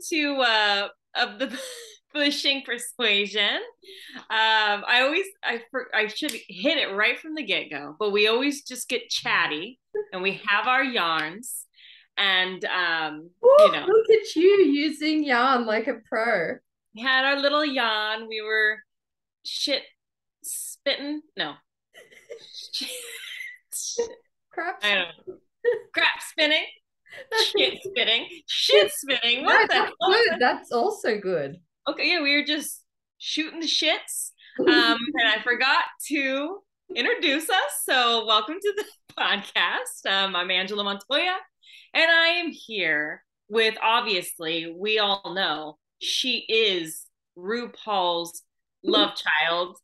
to of the Publishing Persuasion. I should hit it right from the get-go, but we always just get chatty and we have our yarns. And Ooh, look at you using yarn like a pro. we had our little yarn. We were shit spitting. No. Crap. I don't know. Crap spinning. Shit spinning. What No, the that's hell? good. That's also good. Okay, yeah, we were just shooting the shits. And I forgot to introduce us. So, welcome to the podcast. I'm Angela Montoya, and I am here with, obviously, we all know she is RuPaul's love child,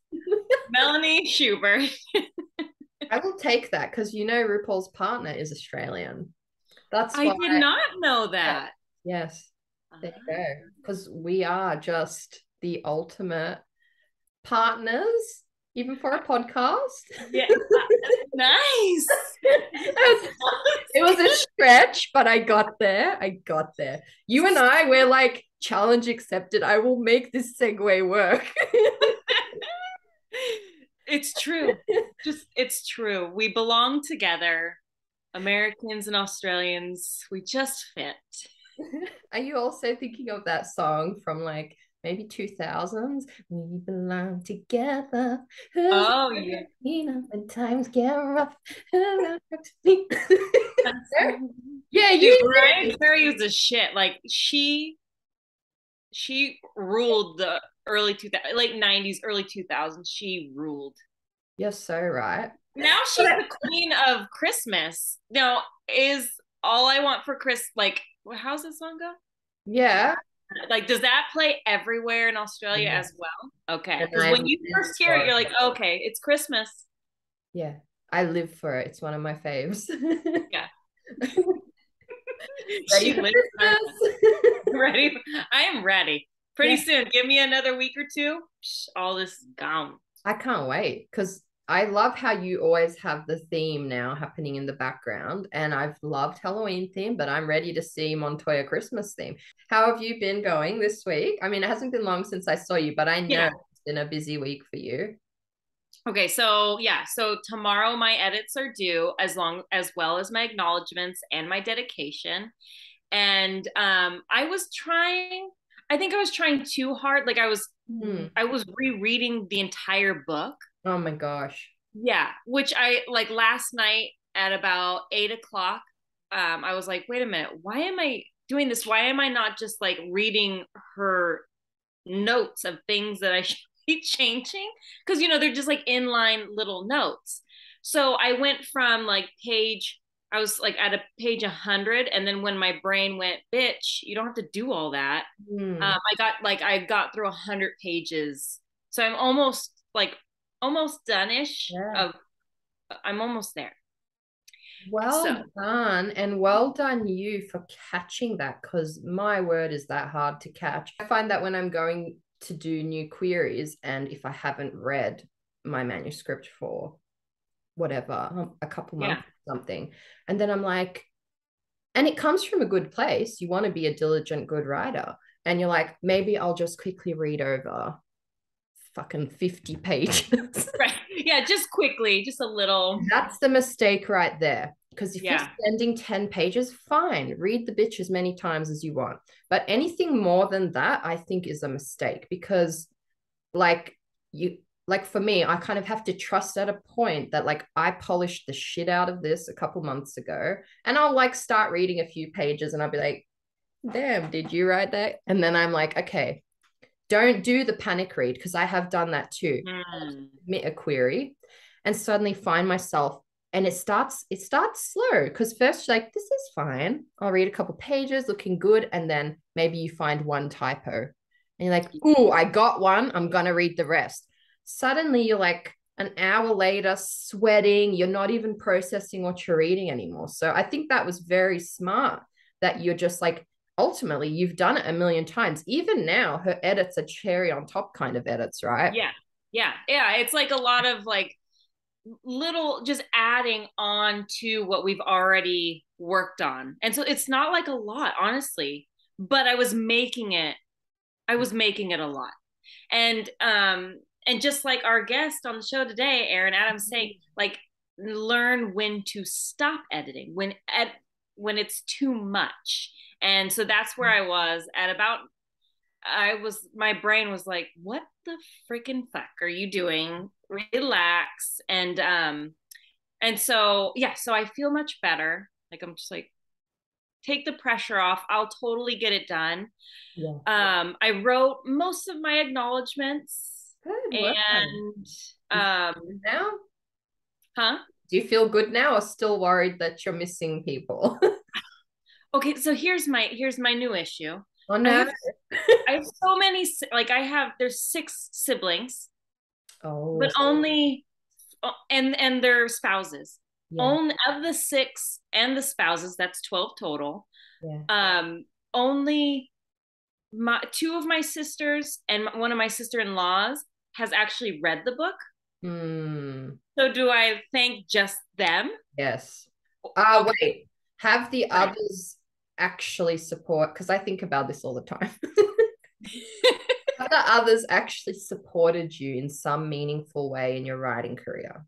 Melanie Schubert. I will take that because RuPaul's partner is Australian. That's I why. did not know that. Yes, there you go. Because we are just the ultimate partners, even for a podcast. Yeah, nice. It was a stretch, but I got there. You and I, we're like, challenge accepted. I will make this segue work. It's true. It's true. We belong together. Americans and Australians, we just fit. Are you also thinking of that song from like maybe 2000s? We belong together. Oh yeah. When times get rough. Yeah, Dude, you Mariah Carey is a shit. Like she ruled the early 2000s, late 90s, early 2000s. She ruled. You're so right. Now she's the queen of Christmas. Now is all I want for Chris like how's this song go? Yeah. Like, does that play everywhere in Australia as well? Okay. Because when you first hear it, for you're like, okay, it's Christmas. Yeah, I live for it. It's one of my faves. Yeah. Ready She for lives Christmas? ready. I am ready. Pretty Yeah. soon. Give me another week or two. All this is gone. I can't wait because I love how you always have the theme now happening in the background. And I've loved Halloween theme, but I'm ready to see Montoya Christmas theme. How have you been going this week? I mean, it hasn't been long since I saw you, but I know Yeah. it's been a busy week for you. Okay, so yeah, so tomorrow my edits are due as well as my acknowledgments and my dedication. And I think I was trying too hard. Like I was rereading the entire book. Oh my gosh. Yeah, which I like last night at about 8 o'clock. I was like, wait a minute, why am I doing this? Why am I not just like reading her notes of things that I should be changing? Because they're just like inline little notes. So I went from like I was like at a page 100, and then when my brain went, bitch, you don't have to do all that. I got through 100 pages, so I'm almost done-ish. Yeah. I'm almost there. Well So done, and well done you for catching that, because my word is that hard to catch. I find that when I'm going to do new queries, and if I haven't read my manuscript for whatever, a couple months or something, and then I'm like, and it comes from a good place. You want to be a diligent, good writer, and you're like, maybe I'll just quickly read over fucking 50 pages. right, yeah, just quickly, just a little. That's the mistake right there. Because if you're Yeah, spending 10 pages, fine, read the bitch as many times as you want. But anything more than that, I think is a mistake, because like for me, I kind of have to trust at a point that like I polished the shit out of this a couple months ago, and I'll like start reading a few pages and I'll be like, damn, did you write that? And then I'm like, okay, don't do the panic read, because I have done that too. Submit a query and suddenly find myself, and it starts slow, because first you're like, this is fine, I'll read a couple pages looking good, and then maybe you find one typo and you're like, ooh, I got one, I'm gonna read the rest. Suddenly you're like an hour later sweating, you're not even processing what you're reading anymore. So I think that was very smart, that you're just like, ultimately you've done it a million times. Even now her edits are cherry on top kind of edits, right? yeah, it's like a lot of like little just adding on to what we've already worked on, and so it's not like a lot, honestly. but I was making it a lot. And just like our guest on the show today, Erin Adams, saying, like, learn when to stop editing when it's too much. And so that's where I was at about, my brain was like, what the freaking fuck are you doing? Relax. And so yeah, so I feel much better. Like, I'm just like, take the pressure off. I'll totally get it done. Yeah. I wrote most of my acknowledgments. Good work. And now, huh? do you feel good now, or still worried that you're missing people? Okay, so here's my new issue. Oh no. I have so many, like, there's 6 siblings, Oh, but only, and their spouses. yeah. Only of the 6 and the spouses, that's 12 total. Yeah. Only 2 of my sisters and one of my sister-in-laws has actually read the book. So do I thank just them? Yes. Okay. Wait. Have the others actually support? Because I think about this all the time. Have the others actually supported you in some meaningful way in your writing career?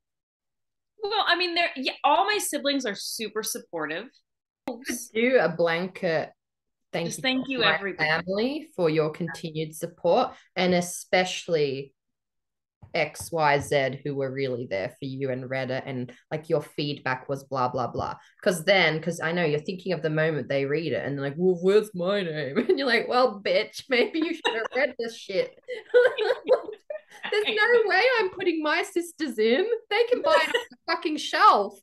Well, I mean, all my siblings are super supportive. Do a blanket thank you to my everybody. family for your continued support, and especially XYZ who were really there for you and read it, and like your feedback was blah blah blah. Because I know you're thinking of the moment they read it and they're like, well, where's my name? And you're like, well, bitch, maybe you should have read this shit. There's no way I'm putting my sisters in. They can buy it off the fucking shelf.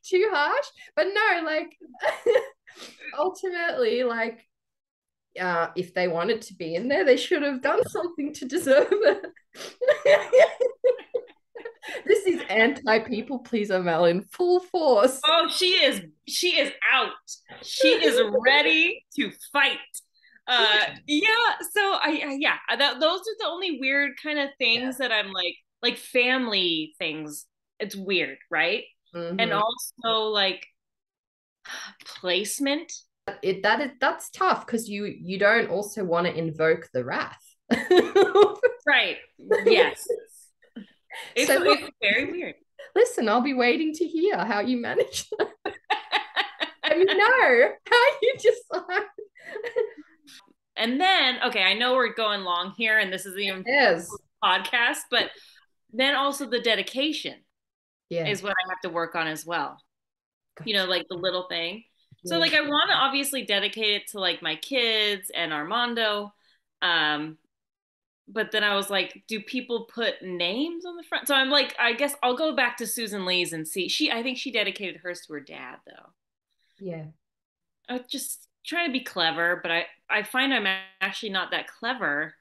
Too harsh, but no, like ultimately, like if they wanted to be in there, they should have done something to deserve it. This is anti-people pleaser Mel in full force. Oh, she is out. She is ready to fight. Yeah, so those are the only weird kind of things that I'm like family things. It's weird, right? And also like placement. That's tough because you don't also want to invoke the wrath. Right. Yes. It's very weird. Listen, I'll be waiting to hear how you manage that. I mean, no, how you decide. And then, okay, I know we're going long here, and this is the podcast, but then also the dedication is what I have to work on as well. Gotcha. You know, like the little thing. Yeah. So, like, I want to obviously dedicate it to like my kids and Armando. But then I was like, do people put names on the front? So I'm like, I guess I'll go back to Susan Lee's and see. I think she dedicated hers to her dad, though. Yeah. I was just trying to be clever, but I find I'm actually not that clever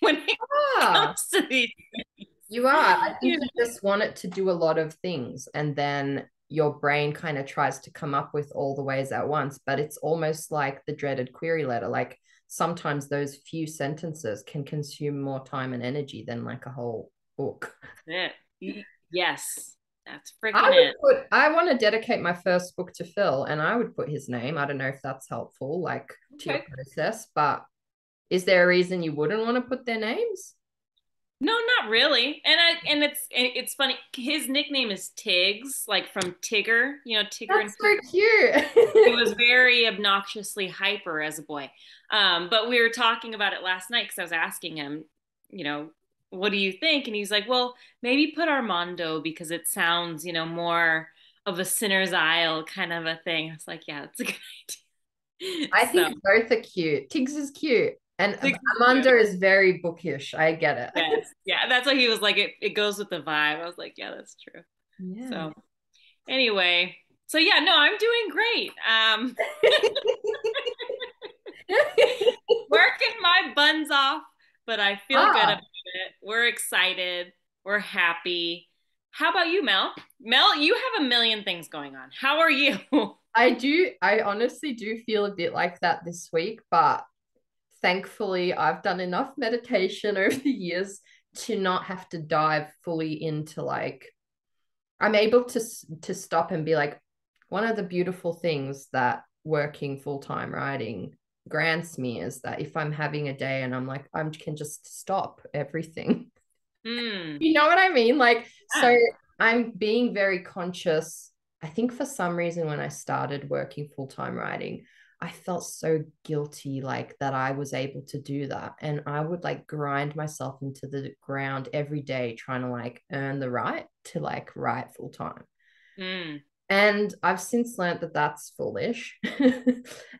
when it comes to these things. You are. I think you just want it to do a lot of things, and then your brain kind of tries to come up with all the ways at once, but it's almost like the dreaded query letter. Like, sometimes those few sentences can consume more time and energy than like a whole book. That's it. Yes, that's freaking it. I want to dedicate my first book to Phil, and I would put his name. I don't know if that's helpful, like to your process, but is there a reason you wouldn't want to put their names? No, not really. And it's funny. His nickname is Tiggs, like from Tigger. You know, Tigger. That's so cute. He was very obnoxiously hyper as a boy. But we were talking about it last night because I was asking him, you know, what do you think? And he's like, well, maybe put Armando because it sounds, you know, more of a Sinner's Isle kind of a thing. I was like, yeah, that's a good idea. I think both are cute. Tiggs is cute. And Armando is very bookish. I get it. Yes. Yeah, that's why he was like, it goes with the vibe. I was like, yeah, that's true. Yeah. So anyway, so yeah, no, I'm doing great. Working my buns off, but I feel good about it. We're excited. We're happy. How about you, Mel? Mel, you have a million things going on. How are you? I honestly do feel a bit like that this week, but thankfully I've done enough meditation over the years to not have to dive fully into, like, I'm able to stop and be like, one of the beautiful things that working full-time writing grants me is that if I'm having a day and I'm like, I can just stop everything. You know what I mean? Like, so I'm being very conscious. I think for some reason when I started working full-time writing, I felt so guilty like that I was able to do that. And I would like grind myself into the ground every day trying to like earn the right to like write full-time. And I've since learned that that's foolish.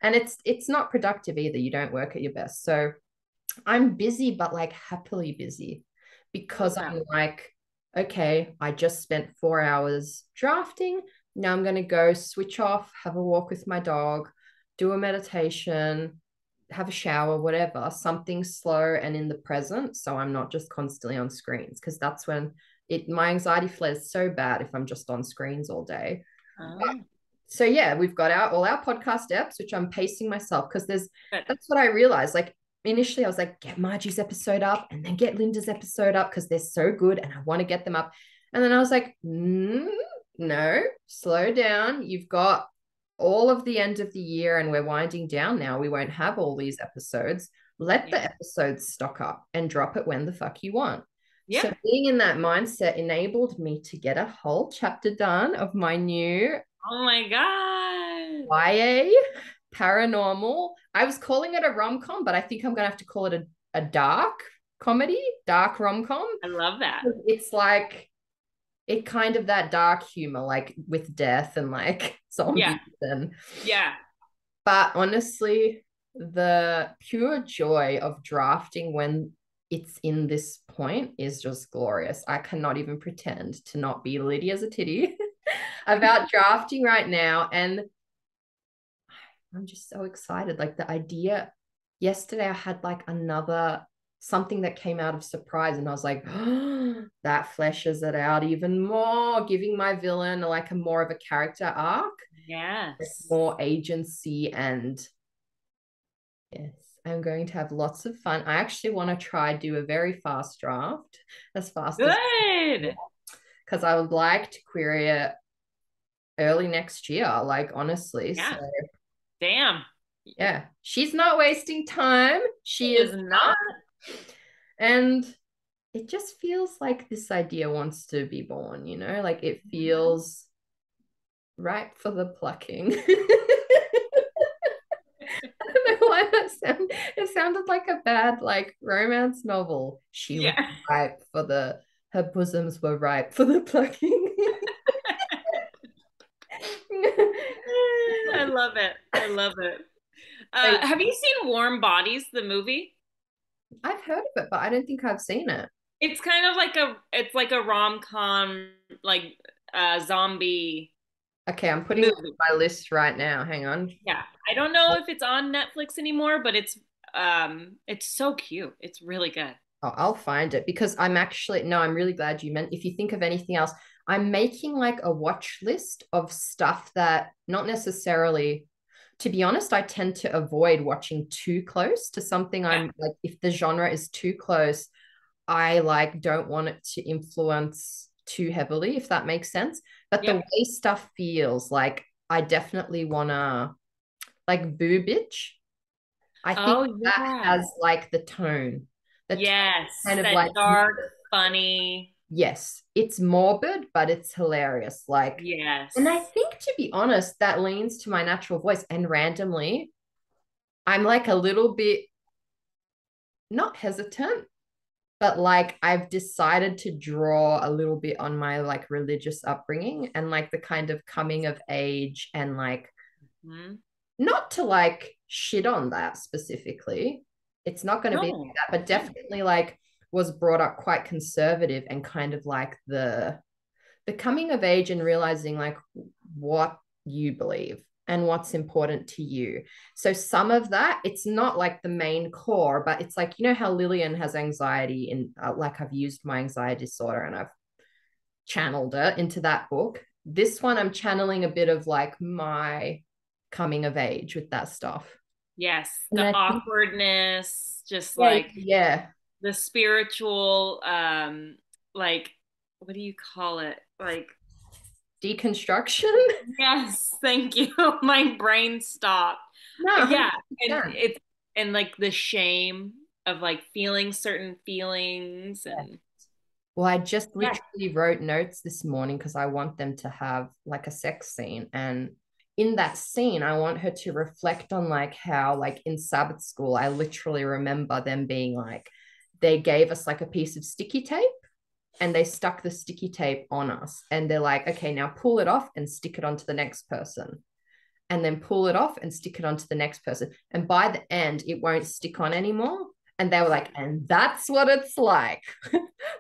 And it's not productive either. You don't work at your best. So I'm busy, but like happily busy because I'm like, okay, I just spent 4 hours drafting. Now I'm going to go switch off, have a walk with my dog, do a meditation, have a shower, whatever, something slow and in the present. So I'm not just constantly on screens, because that's when my anxiety flares so bad if I'm just on screens all day. So yeah, we've got all our podcast apps, which I'm pacing myself because that's what I realized. Like initially I was like, get Margie's episode up and then get Linda's episode up because they're so good and I want to get them up. And then I was like, no, slow down. You've got all of the end of the year and we're winding down now. We won't have all these episodes. Let the episodes stock up and drop it when the fuck you want. So being in that mindset enabled me to get a whole chapter done of my new oh my God YA paranormal. I was calling it a rom-com, but I think I'm gonna have to call it a dark comedy, dark rom-com. I love that. It's like it kind of that dark humor, like with death and like zombies and but honestly, the pure joy of drafting when it's in this point is just glorious. I cannot even pretend to not be litty as a titty about drafting right now. And I'm just so excited. Like the idea, yesterday I had like something that came out of surprise and I was like, oh, that fleshes it out even more, giving my villain like a more of a character arc. More agency. And yes, I'm going to have lots of fun. I actually want to try do a very fast draft, as fast as because I would like to query it early next year, like honestly. So damn. Yeah, she's not wasting time. She is not. And it just feels like this idea wants to be born, you know, like it feels ripe for the plucking. I don't know why it sounded like a bad like romance novel. She was ripe for her bosoms were ripe for the plucking. I love it. I love it. Have you seen Warm Bodies, the movie? I've heard of it, but I don't think I've seen it. It's kind of like a rom-com, like zombie. Okay, I'm putting it on my list right now. Hang on. Yeah, I don't know if it's on Netflix anymore, but it's so cute. It's really good. Oh, I'll find it because I'm really glad you meant. If you think of anything else, I'm making like a watch list of stuff that not necessarily, to be honest, I tend to avoid watching too close to something. I'm like, if the genre is too close, I like don't want it to influence too heavily, if that makes sense. But the way stuff feels, like I definitely wanna like Boo Bitch. I think that has like the tone. Kind of like dark, funny. Yes, it's morbid, but it's hilarious. Like, and I think, to be honest, that leans to my natural voice. And randomly, I'm like a little bit not hesitant, but like I've decided to draw a little bit on my like religious upbringing and like the kind of coming of age and like not to like shit on that specifically. It's not going to be like that, but definitely like was brought up quite conservative and kind of like the coming of age and realizing like what you believe and what's important to you. So some of that, it's not like the main core, but it's like, you know how Lillian has anxiety and like I've used my anxiety disorder and I've channeled it into that book. This one, I'm channeling a bit of like my coming of age with that stuff. Yes, the awkwardness, just like the spiritual, like what do you call it? Like deconstruction. Yes, thank you. My brain stopped. No, Yeah, and 100%. it's and like the shame of like feeling certain feelings Yeah. and Well, I just yeah. literally wrote notes this morning because I want them to have like a sex scene. And in that scene, I want her to reflect on like how, like in Sabbath school, I literally remember them being like, they gave us like a piece of sticky tape and they stuck the sticky tape on us. And they're like, okay, now pull it off and stick it onto the next person. And then pull it off and stick it onto the next person. And by the end, it won't stick on anymore. And they were like, and that's what it's like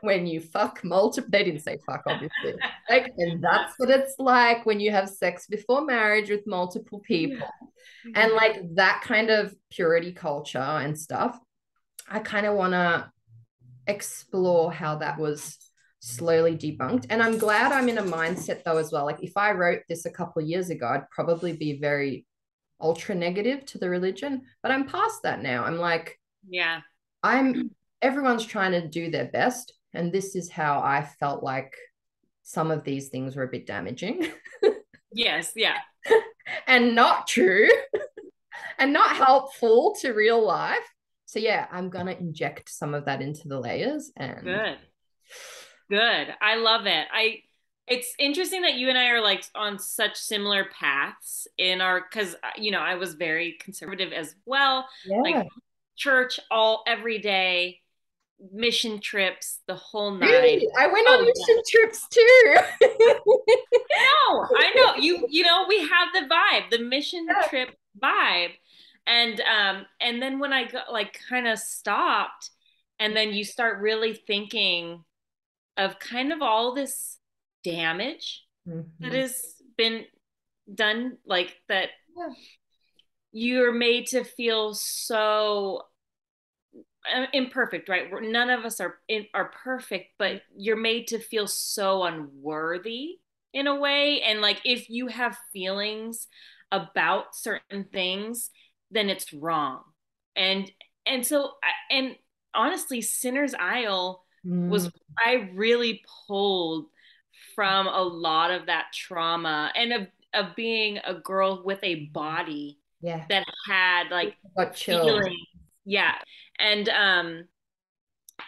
when you fuck multiple. They didn't say fuck, obviously. Like, and that's what it's like when you have sex before marriage with multiple people. And Yeah. like that kind of purity culture and stuff, I kind of want to explore how that was slowly debunked. And I'm glad I'm in a mindset though as well. Like if I wrote this a couple of years ago, I'd probably be very ultra negative to the religion, but I'm past that now. I'm like, Yeah. I'm everyone's trying to do their best. And this is how I felt like some of these things were a bit damaging Yes, yeah. and not true and not helpful to real life. So yeah, I'm gonna inject some of that into the layers and Good. Good. I love it. It's interesting that you and I are like on such similar paths in our because I was very conservative as well, yeah. like church all every day, mission trips, the whole nine. Really? I went on Oh yeah. mission trips too. I know. We have the vibe, the mission trip vibe. And then when I got like kind of stopped and then you start really thinking of kind of all this damage that Mhm. has been done, like that Yeah. you're made to feel so imperfect, right? None of us are perfect, but you're made to feel so unworthy in a way. And like if you have feelings about certain things, then it's wrong. And and honestly, Sinner's Isle Mm, was I really pulled from a lot of that trauma and of being a girl with a body yeah. that had like Got chills. feelings. Yeah. And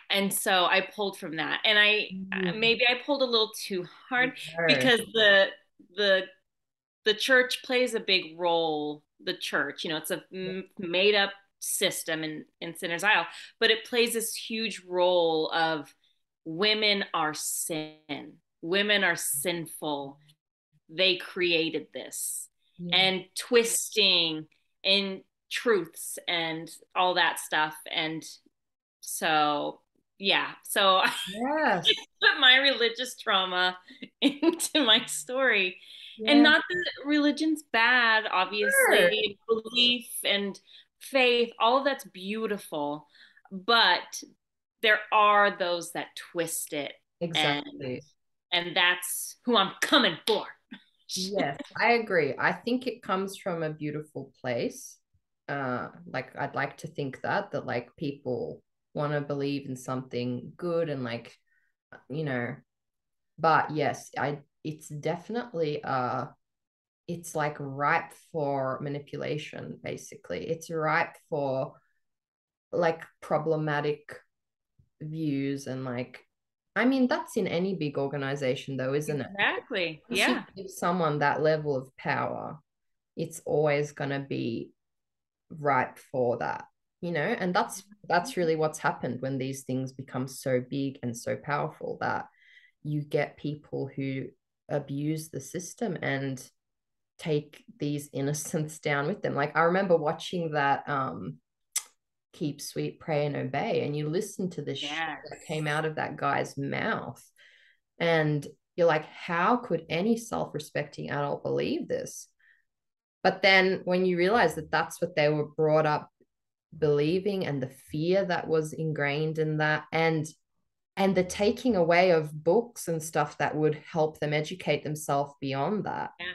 and so I pulled from that. And I Mm, maybe I pulled a little too hard no. because the the church plays a big role. The church, it's a made up system in Sinner's Isle, but it plays this huge role of women are sin. Women are sinful. They created this Yeah. and twisting in truths and all that stuff. And so, yeah, so I Yes. put my religious trauma into my story. And Yeah. not that religion's bad, Sure. obviously, belief and faith, all of that's beautiful. But there are those that twist it, and Exactly. that's who I'm coming for. Yes, I agree. I think it comes from a beautiful place. Like I'd like to think that like people want to believe in something good and like, you know, but yes, I it's definitely it's like ripe for manipulation, basically. It's ripe for like problematic views and like I mean that's in any big organization though, isn't it? Exactly. Once you Yeah. give someone that level of power, it's always going to be ripe for that, and that's really what's happened when these things become so big and so powerful that you get people who abuse the system and take these innocents down with them. Like I remember watching that Keep Sweet, Pray and Obey, and you listen to the shit that Yes. came out of that guy's mouth and you're like, how could any self-respecting adult believe this? But then when you realize that that's what they were brought up believing and the fear that was ingrained in that and the taking away of books and stuff that would help them educate themselves beyond that. Yeah.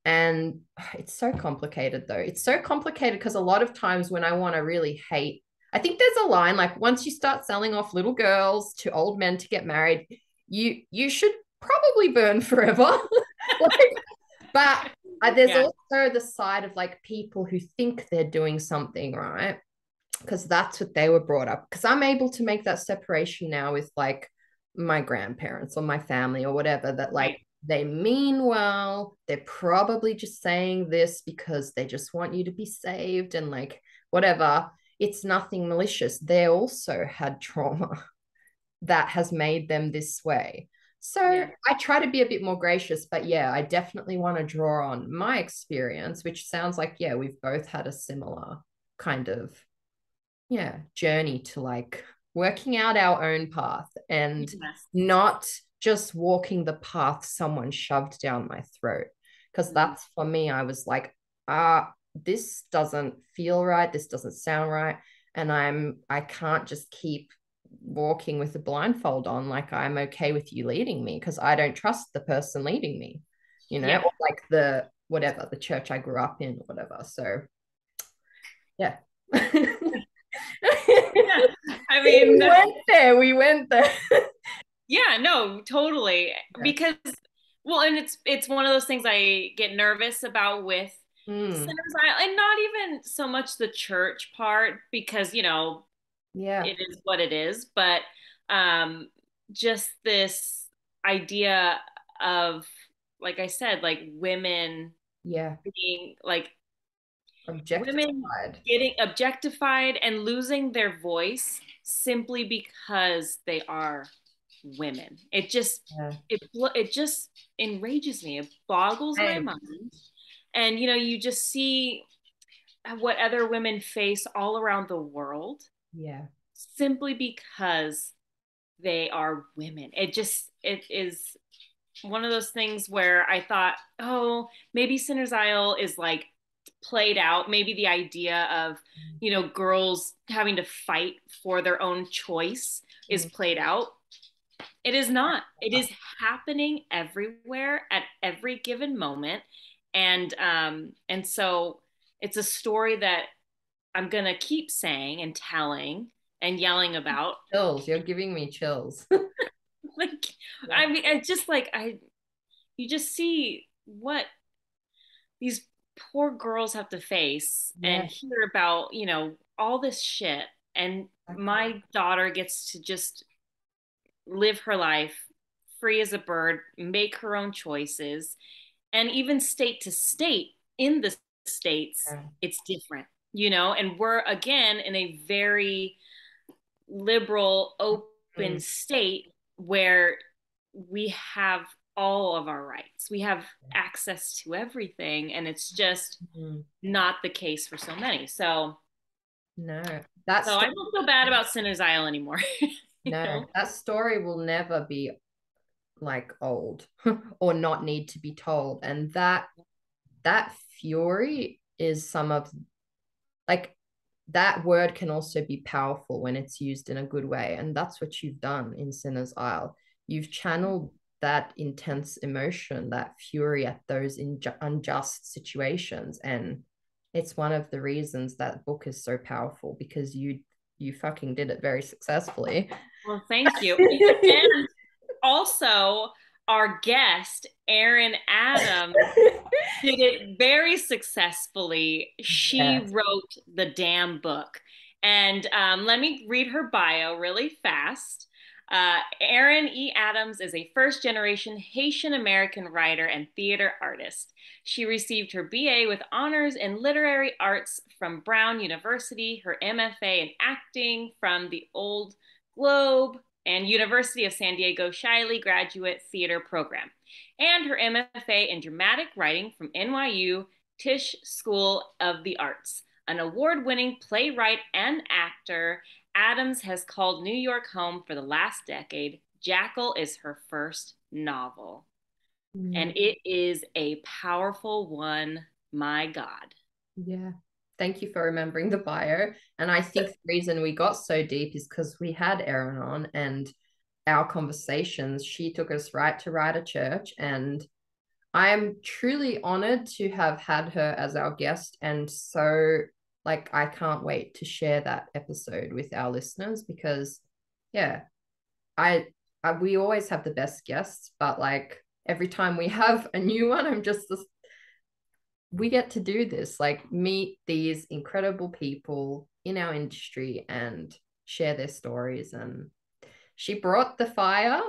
And it's so complicated though. It's so complicated because a lot of times when I want to really hate, I think there's a line like once you start selling off little girls to old men to get married, you should probably burn forever. Like, but there's also the side of like people who think they're doing something right, because that's what they were brought up. Because I'm able to make that separation now with like my grandparents or my family or whatever, that like they mean well, they're probably just saying this because they just want you to be saved and like whatever. It's nothing malicious. They also had trauma that has made them this way. So I try to be a bit more gracious, but yeah, I definitely want to draw on my experience, which sounds like, yeah, we've both had a similar kind of, yeah, journey to like working out our own path and not just walking the path someone shoved down my throat. Because that's for me, I was like, this doesn't feel right. This doesn't sound right. And I can't just keep walking with a blindfold on. Like, I'm okay with you leading me because I don't trust the person leading me, you know, or like the whatever, the church I grew up in, or whatever. So yeah. Yeah, I mean, we went there. Yeah, no, totally. Because, well, and it's one of those things I get nervous about with Sinners Island, and not even so much the church part, because, you know, it is what it is, but just this idea of, like I said, like women being like women getting objectified and losing their voice simply because they are women. It just it just enrages me. It boggles my mind. And you know, you just see what other women face all around the world. Yeah. Simply because they are women. It is one of those things where I thought, oh, maybe Sinner's Isle is like played out. Maybe the idea of, you know, girls having to fight for their own choice is played out. It is not. It is happening everywhere at every given moment. And so it's a story that I'm gonna keep saying and telling and yelling about. Chills. You're giving me chills. Like, I mean, it's just like you just see what these poor girls have to face and hear about, you know, all this shit. And my daughter gets to just live her life free as a bird, make her own choices, and even state to state in the states, it's different, you know, and we're again in a very liberal, open state where we have all of our rights. We have access to everything, and it's just not the case for so many. So no, I don't feel bad about Sinner's Isle anymore. No, that story will never be like old or not need to be told. And that fury is some of like that word can also be powerful when it's used in a good way. And that's what you've done in Sinner's Isle. You've channeled that intense emotion, that fury at those unjust situations. And it's one of the reasons that book is so powerful, because you fucking did it very successfully. Well, thank you. And also, our guest, Erin Adams, did it very successfully. She wrote the damn book. And let me read her bio really fast. Erin E. Adams is a first-generation Haitian American writer and theater artist. She received her BA with honors in literary arts from Brown University, her MFA in acting from the Old Globe and University of San Diego Shiley Graduate Theater Program, and her MFA in dramatic writing from NYU Tisch School of the Arts. An award-winning playwright and actor, Adams has called New York home for the last decade. Jackal is her first novel. And it is a powerful one. My God. Yeah. Thank you for remembering the bio. And I think the reason we got so deep is because we had Erin on, and our conversations, she took us right to Write a Church. And I am truly honored to have had her as our guest. And so, like, I can't wait to share that episode with our listeners, because, yeah, we always have the best guests, but like every time we have a new one, I'm just we get to do this, like meet these incredible people in our industry and share their stories. And she brought the fire.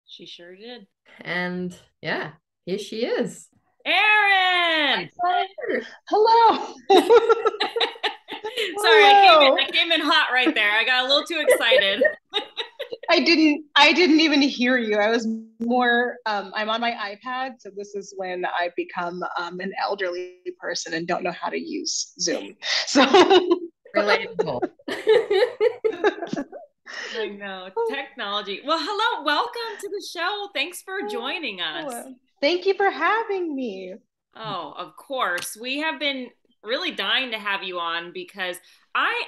She sure did. And yeah, here she is. Erin! Hello. Sorry, I came in hot right there. I got a little too excited. I didn't even hear you. I was more, I'm on my iPad. So this is when I become an elderly person and don't know how to use Zoom. So relatable. I know, technology. Well, hello, welcome to the show. Thanks for joining us. Thank you for having me. Oh, of course. We have been really dying to have you on because I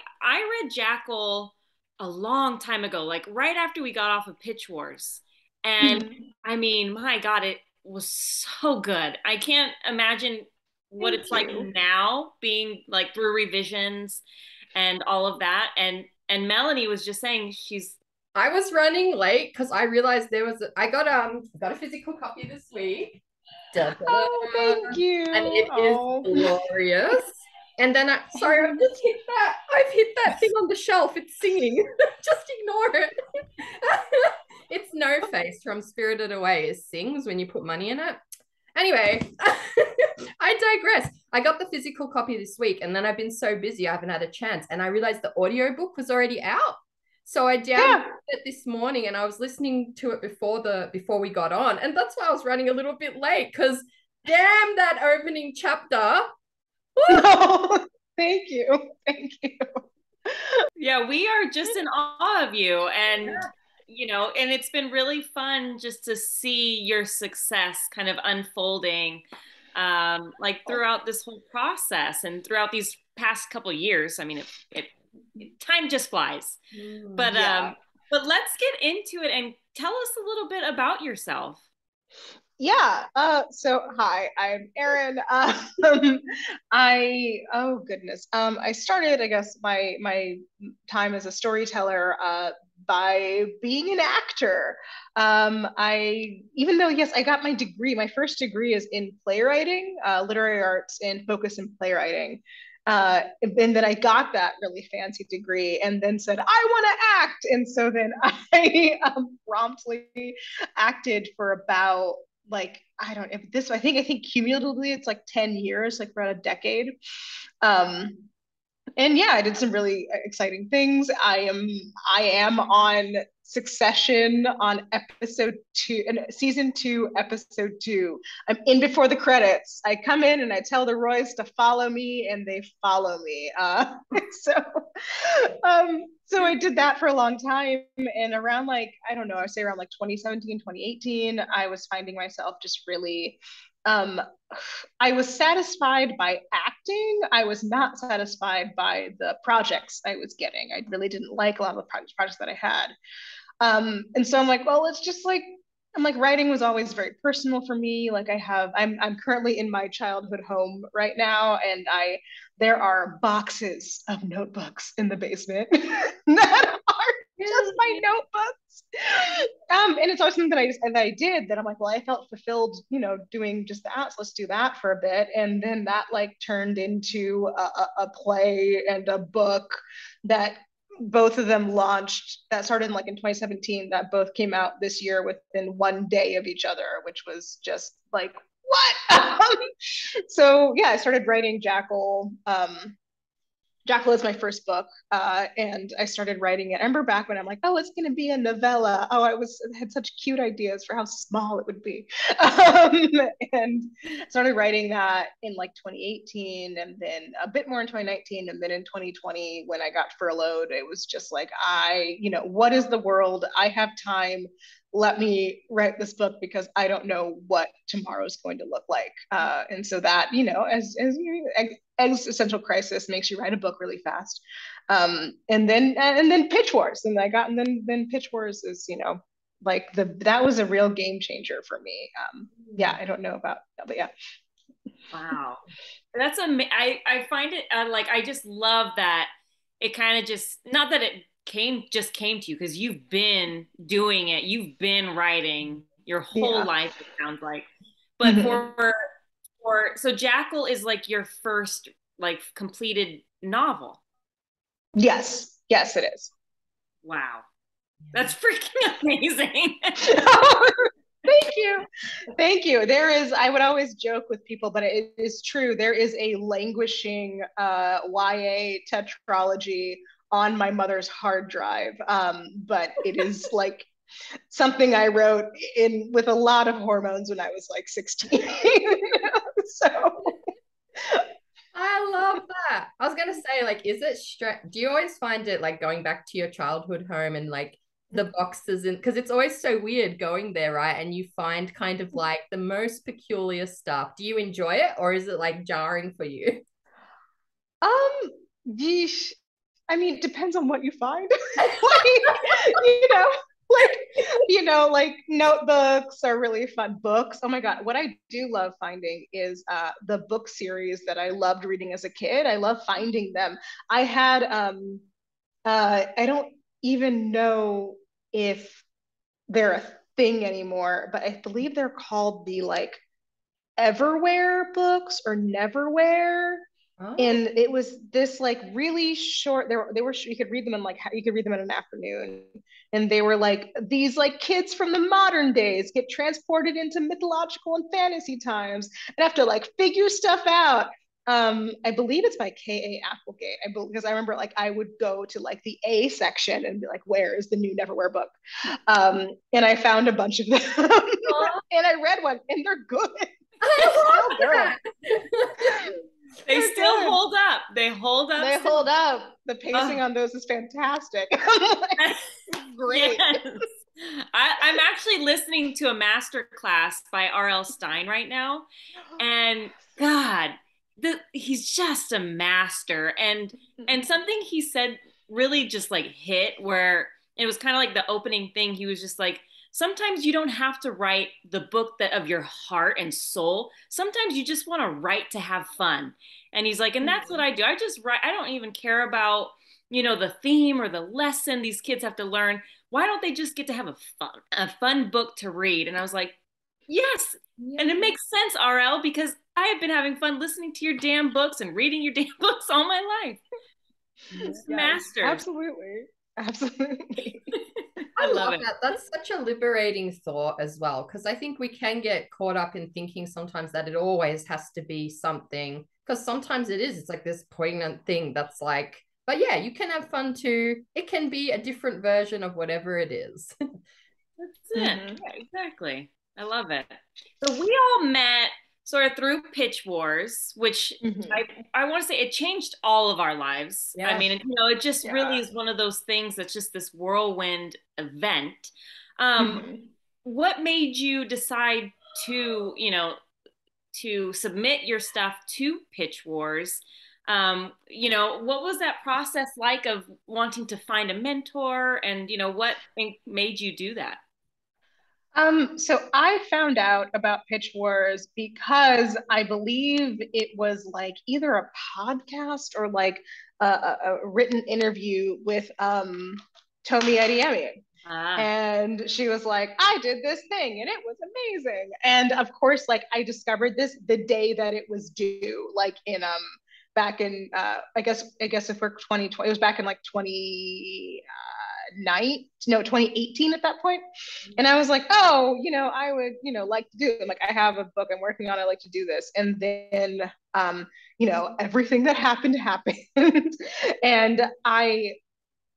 read Jackal a long time ago, like right after we got off of Pitch Wars. And I mean, my God, it was so good. I can't imagine what it's like now, being like through revisions and all of that. And Melanie was just saying I was running late because I realized I got a physical copy this week. Oh, thank you. And it is glorious. And then I've hit that thing on the shelf. It's singing. Just ignore it. It's No Face from Spirited Away. It sings when you put money in it. Anyway, I digress. I got the physical copy this week, and then I've been so busy I haven't had a chance. And I realized the audiobook was already out. So I downloaded it this morning, and I was listening to it before we got on. And that's why I was running a little bit late, because damn that opening chapter. No, thank you. Thank you. Yeah, we are just in awe of you. And you know, and it's been really fun just to see your success kind of unfolding like throughout this whole process and throughout these past couple of years. I mean, time just flies. But let's get into it and tell us a little bit about yourself. Yeah. So hi, I'm Erin. Oh goodness. I started, I guess, my time as a storyteller by being an actor. Even though, yes, I got my degree, my first degree is in playwriting, literary arts and focus in playwriting. And then I got that really fancy degree and then said, I want to act. And so then I promptly acted for about I think cumulatively it's like 10 years, like around a decade. And yeah, I did some really exciting things. I am on Succession on season 2, episode 2. I'm in before the credits. I come in and I tell the Roys to follow me, and they follow me. So I did that for a long time. And around I'd say around 2017, 2018, I was finding myself just really I was satisfied by acting. I was not satisfied by the projects I was getting. I really didn't like a lot of the projects that I had. And so I'm like, well, it's just writing was always very personal for me. I'm currently in my childhood home right now, and there are boxes of notebooks in the basement that are just my notebooks. And it's always something that I did that I'm like, well, I felt fulfilled, doing just that. So let's do that for a bit. And then that turned into a play and a book that both of them launched, that started in 2017, that both came out this year within one day of each other, which was just like, what? So yeah, I started writing Jackal. Jackal is my first book, and I started writing it. I remember back when I'm like, oh, it's going to be a novella. Oh, I had such cute ideas for how small it would be. And started writing that in 2018, and then a bit more in 2019. And then in 2020, when I got furloughed, it was just like, what is the world? I have time. Let me write this book because I don't know what tomorrow is going to look like. And so that, as existential crisis makes you write a book really fast. And then Pitch Wars, and then Pitch Wars is, that was a real game changer for me. Yeah, I don't know about that, but yeah. Wow. That's I find it I just love that it kind of just, not that it came to you, because you've been doing it, you've been writing your whole Yeah. life, it sounds like. But so Jackal is like your first like completed novel. Yes. Yes, it is. Wow. That's freaking amazing. Thank you. Thank you. There is, I would always joke with people, but it is true. There is a languishing YA tetralogy on my mother's hard drive. But it is like something I wrote in with a lot of hormones when I was like 16. So I love that. I was gonna say, like, is it do you always find it like going back to your childhood home and like the boxes, and because it's always so weird going there, right? And you find kind of like the most peculiar stuff. Do you enjoy it, or is it like jarring for you? um yeesh. I mean, it depends on what you find. Like, you know, like, like notebooks are really fun. Books. Oh my God. What I do love finding is the book series that I loved reading as a kid. I love finding them. I had I don't even know if they're a thing anymore, but I believe they're called the like Everwhere books or Neverwhere. Oh, And it was this like really short, they were you could read them in like you could read them in an afternoon, and they were like these like kids from the modern days get transported into mythological and fantasy times and have to like figure stuff out. I believe it's by K.A. Applegate. Because I remember like I would go to like the A section and be like, where is the new Neverwhere book? And I found a bunch of them and I read one and they're good. I love They're that. They They're still good. hold up. They hold up. They still. hold up. The pacing on those is fantastic. Great. Yes. I'm actually listening to a master class by R.L. Stine right now. And God, he's just a master. And something he said really just like hit where it was kind of like the opening thing. He was just like, sometimes you don't have to write the book that of your heart and soul. Sometimes you just want to write to have fun. And he's like, and that's what I do. I just write. I don't even care about, the theme or the lesson these kids have to learn. Why don't they just get to have a fun book to read? And I was like, yes. Yeah. And it makes sense, RL, because I have been having fun listening to your damn books and reading your damn books all my life. It's Yes, masters. absolutely. Absolutely. I love it. that. That's such a liberating thought as well, because I think we can get caught up in thinking sometimes that it always has to be something, because sometimes it is. It's like this poignant thing that's like, but yeah, you can have fun too. It can be a different version of whatever it is. That's it. Yeah, exactly. I love it. So we all met sort of through Pitch Wars, which I want to say it changed all of our lives. Yeah. I mean, it just really is one of those things that's just this whirlwind event. What made you decide to, to submit your stuff to Pitch Wars? What was that process like of wanting to find a mentor, and, what made you do that? So I found out about Pitch Wars because I believe it was like either a podcast or like a written interview with Tomi Adeyemi. And she was like, I did this thing and it was amazing. And of course, like I discovered this the day that it was due, like in back in I guess if we're 2020, it was back in like 2018 at that point. And I was like, oh, I would, like to do it. I'm like, I have a book I'm working on. I like to do this. And then, everything that happened. And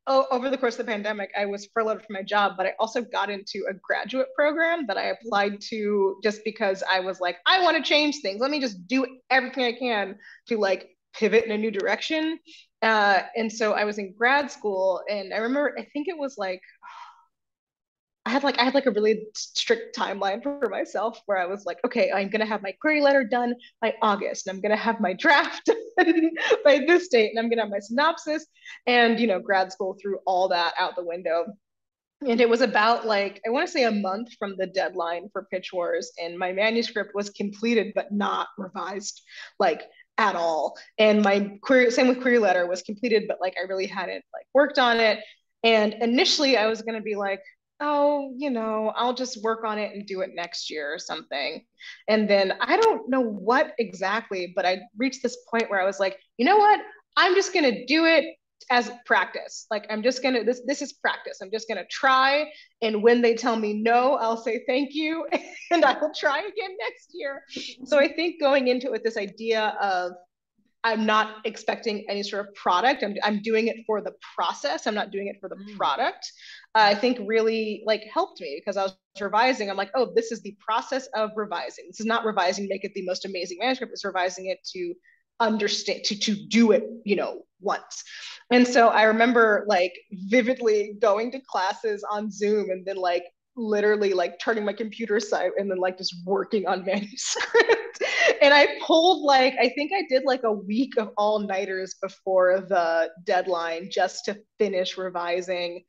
over the course of the pandemic, I was furloughed from my job, but I also got into a graduate program that I applied to just because I was like, I want to change things. Let me just do everything I can to like pivot in a new direction. And so I was in grad school, and I remember, I think it was like, I had like a really strict timeline for myself where I was like, okay, I'm gonna have my query letter done by August, and I'm gonna have my draft done by this date, and I'm gonna have my synopsis. And grad school threw all that out the window. And it was about like, I want to say a month from the deadline for Pitch Wars, and my manuscript was completed but not revised, like at all. And my same with query letter, was completed, but like I really hadn't like worked on it. And initially I was going to be like, oh, I'll just work on it and do it next year or something. And then I don't know what exactly, but I reached this point where I was like, you know what? I'm just going to do it as practice. Like, I'm just going to, this is practice. I'm just going to try. And when they tell me no, I'll say thank you and I will try again next year. So I think going into it with this idea of, I'm not expecting any sort of product. I'm doing it for the process. I'm not doing it for the product. I think really like helped me because I was revising. I'm like, oh, this is the process of revising. This is not revising to make it the most amazing manuscript. It's revising it to understand, to do it, once. And so I remember like vividly going to classes on Zoom and then like literally like turning my computer side and then like just working on manuscript. And I pulled like, I think I did like a week of all-nighters before the deadline just to finish revising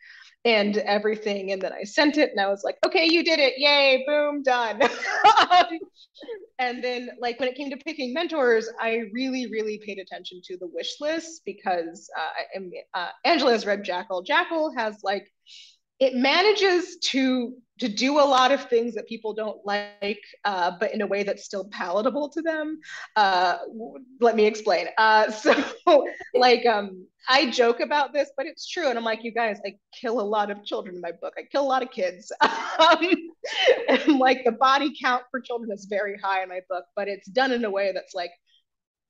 and everything. And then I sent it and I was like, okay, you did it. Yay, boom, done. And then like when it came to picking mentors, I really, really paid attention to the wish list because Angela has read Jackal. Jackal has like, it manages to do a lot of things that people don't like, but in a way that's still palatable to them. Let me explain. So like, I joke about this, but it's true. And I'm like, you guys, I kill a lot of children in my book. I kill a lot of kids. And like the body count for children is very high in my book, but it's done in a way that's like,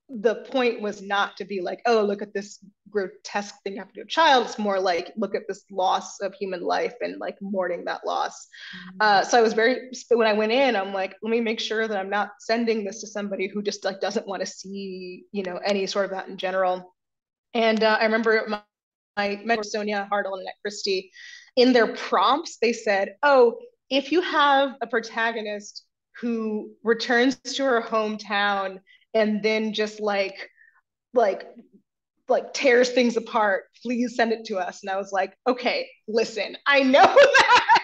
the point was not to be like, oh, look at this grotesque thing happening to a child. It's more like, look at this loss of human life and like mourning that loss. So I was when I went in, I'm like, let me make sure that I'm not sending this to somebody who just like doesn't want to see, any sort of that in general. And I remember my mentor, Sonia Hartle and Annette Christie, in their prompts, they said, oh, if you have a protagonist who returns to her hometown and then just like tears things apart, please send it to us. And I was like, okay, listen, I know that